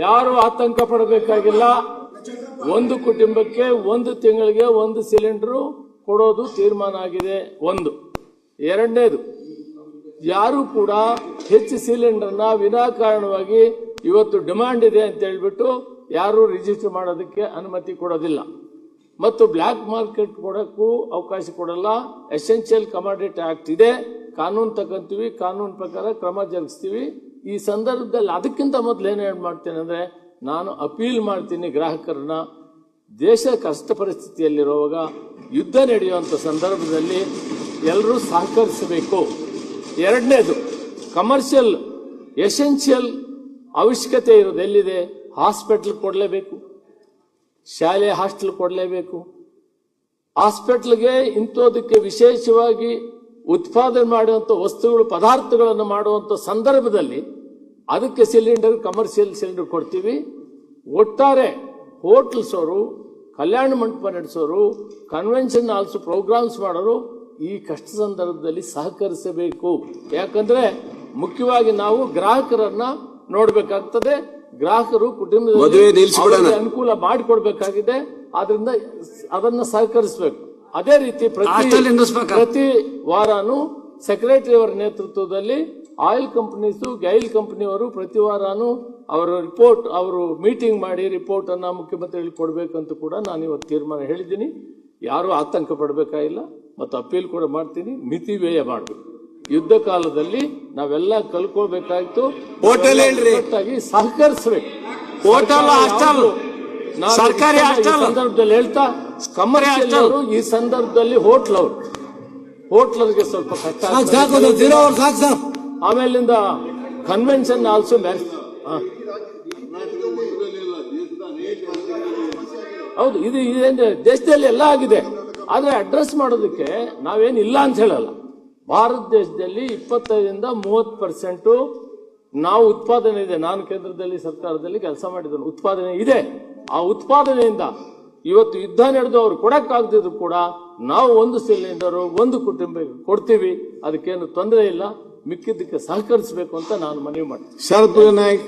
ಯಾರು ಆತಂಕ ಪಡಬೇಕಾಗಿಲ್ಲ. ಒಂದು ಕುಟುಂಬಕ್ಕೆ ಒಂದು ತಿಂಗಳಿಗೆ ಒಂದು ಸಿಲಿಂಡರ್ ಕೊಡೋದು ತೀರ್ಮಾನ ಆಗಿದೆ. ಒಂದು. ಎರಡನೇದು, ಯಾರು ಕೂಡ ಹೆಚ್ಚು ಸಿಲಿಂಡರ್ನ ವಿನಾಕಾರಣವಾಗಿ ಇವತ್ತು ಡಿಮಾಂಡ್ ಇದೆ ಅಂತ ಹೇಳ್ಬಿಟ್ಟು ಯಾರು ರಿಜಿಸ್ಟರ್ ಮಾಡೋದಕ್ಕೆ ಅನುಮತಿ ಕೊಡೋದಿಲ್ಲ ಮತ್ತು ಬ್ಲ್ಯಾಕ್ ಮಾರ್ಕೆಟ್ ಕೊಡಕ್ಕೂ ಅವಕಾಶ ಕೊಡಲ್ಲ. ಎಸೆನ್ಷಿಯಲ್ ಕಮಾಡಿಟಿ ಆಕ್ಟ್ ಇದೆ, ಕಾನೂನು ತಗೊಂತೀವಿ, ಕಾನೂನು ಪ್ರಕಾರ ಕ್ರಮ ಜರುಗಿಸ್ತೀವಿ. ಈ ಸಂದರ್ಭದಲ್ಲಿ ಅದಕ್ಕಿಂತ ಮೊದಲು ಏನು ಮಾಡ್ತೇನೆ ಅಂದ್ರೆ, ನಾನು ಅಪೀಲ್ ಮಾಡ್ತೀನಿ ಗ್ರಾಹಕರನ್ನ, ದೇಶ ಕಷ್ಟ ಪರಿಸ್ಥಿತಿಯಲ್ಲಿರುವಾಗ ಯುದ್ಧ ನಡೆಯುವಂಥ ಸಂದರ್ಭದಲ್ಲಿ ಎಲ್ಲರೂ ಸಹಕರಿಸಬೇಕು. ಎರಡನೇದು, ಕಮರ್ಷಿಯಲ್ ಎಸೆನ್ಷಿಯಲ್ ಅವಶ್ಯಕತೆ ಇರೋದು ಎಲ್ಲಿದೆ, ಹಾಸ್ಪಿಟಲ್ ಕೊಡಲೇಬೇಕು, ಶಾಲೆ ಹಾಸ್ಟೆಲ್ ಕೊಡಲೇಬೇಕು. ಹಾಸ್ಪಿಟಲ್ಗೆ ಇಂಥದಕ್ಕೆ ವಿಶೇಷವಾಗಿ ಉತ್ಪಾದನೆ ಮಾಡುವಂಥ ವಸ್ತುಗಳು ಪದಾರ್ಥಗಳನ್ನು ಮಾಡುವಂಥ ಸಂದರ್ಭದಲ್ಲಿ ಅದಕ್ಕೆ ಸಿಲಿಂಡರ್, ಕಮರ್ಷಿಯಲ್ ಸಿಲಿಂಡರ್ ಕೊಡ್ತೀವಿ. ಒಟ್ಟಾರೆ ಹೋಟೆಲ್ಸ್ ಅವರು, Kalyana Mantapa ನಡೆಸೋರು, convention halls programmes ಮಾಡೋರು ಈ ಕಷ್ಟ ಸಂದರ್ಭದಲ್ಲಿ ಸಹಕರಿಸಬೇಕು. ಯಾಕಂದ್ರೆ ಮುಖ್ಯವಾಗಿ ನಾವು ಗ್ರಾಹಕರನ್ನ ನೋಡ್ಬೇಕಾಗ್ತದೆ. ಗ್ರಾಹಕರು ಕುಟುಂಬದಲ್ಲಿ ಅನುಕೂಲ ಮಾಡಿಕೊಡ್ಬೇಕಾಗಿದೆ. ಆದ್ರಿಂದ ಅದನ್ನ ಸಹಕರಿಸಬೇಕು. ಅದೇ ರೀತಿ ಪ್ರತಿ ವಾರಾನು ಸೆಕ್ರೆಟರಿ ಅವರ ನೇತೃತ್ವದಲ್ಲಿ ಆಯಿಲ್ ಕಂಪನೀಸು, ಗೈಲ್ ಕಂಪನಿಯವರು ಪ್ರತಿ ವಾರಾನು ಅವರ ರಿಪೋರ್ಟ್, ಅವರು ಮೀಟಿಂಗ್ ಮಾಡಿ ರಿಪೋರ್ಟ್ ಅನ್ನ ಮುಖ್ಯಮಂತ್ರಿಗಳಿಗೆ ಕೊಡಬೇಕಂತ ಕೂಡ ನಾನು ಇವತ್ತು ತೀರ್ಮಾನ ಹೇಳಿದ್ದೀನಿ. ಯಾರು ಆತಂಕ ಪಡಬೇಕಾಗಿಲ್ಲ ಮತ್ತು ಅಪೀಲ್ ಕೂಡ ಮಾಡ್ತೀನಿ. ಮಿತಿ ವ್ಯಯ ಮಾಡಬೇಕು. ಯುದ್ಧ ಕಾಲದಲ್ಲಿ ನಾವೆಲ್ಲ ಕಲ್ಕೊಳ್ಬೇಕಾಯ್ತು. ಸಹಕರಿಸಬೇಕು. ಸರ್ಕಾರಿ ಸಂದರ್ಭದಲ್ಲಿ ಹೇಳ್ತಾ, ಕಮರ್ಷಿಯಲ್ ಅವರು ಈ ಸಂದರ್ಭದಲ್ಲಿ ಹೋಟ್ಲರ್ಗೆ ಸ್ವಲ್ಪ ಕಷ್ಟ. ಆಮೇಲಿಂದ ಕನ್ವೆನ್ಷನ್ ಆಲ್ಸೋ ಹೌದು, ಇದು ದೇಶದಲ್ಲಿ ಎಲ್ಲ ಆಗಿದೆ. ಆದ್ರೆ ಅಡ್ರೆಸ್ ಮಾಡೋದಕ್ಕೆ ನಾವೇನು ಇಲ್ಲ ಅಂತ ಹೇಳಲ್ಲ. ಭಾರತ ದೇಶದಲ್ಲಿ 25ರಿಂದ 30% ನಾವು ಉತ್ಪಾದನೆ ಇದೆ. ನಾನು ಕೇಂದ್ರದಲ್ಲಿ ಸರ್ಕಾರದಲ್ಲಿ ಕೆಲಸ ಮಾಡಿದ್ದೇನೆ. ಉತ್ಪಾದನೆ ಇದೆ. ಆ ಉತ್ಪಾದನೆಯಿಂದ ಇವತ್ತು ಯುದ್ಧ ನಡೆದು ಅವ್ರು ಕೊಡಕ್ಕಾಗದಿದ್ರು ಕೂಡ ನಾವು ಒಂದು ಸಿಲಿಂಡರ್ ಒಂದು ಕುಟುಂಬಕ್ಕೆ ಕೊಡ್ತೀವಿ. ಅದಕ್ಕೇನು ತೊಂದರೆ ಇಲ್ಲ. ಮಿಕ್ಕಿದ್ದಕ್ಕೆ ಸಹಕರಿಸಬೇಕು ಅಂತ ನಾನು ಮನವಿ ಮಾಡ್ತೀನಿ. ಶರತ್ ನಾಯ್ಕ್.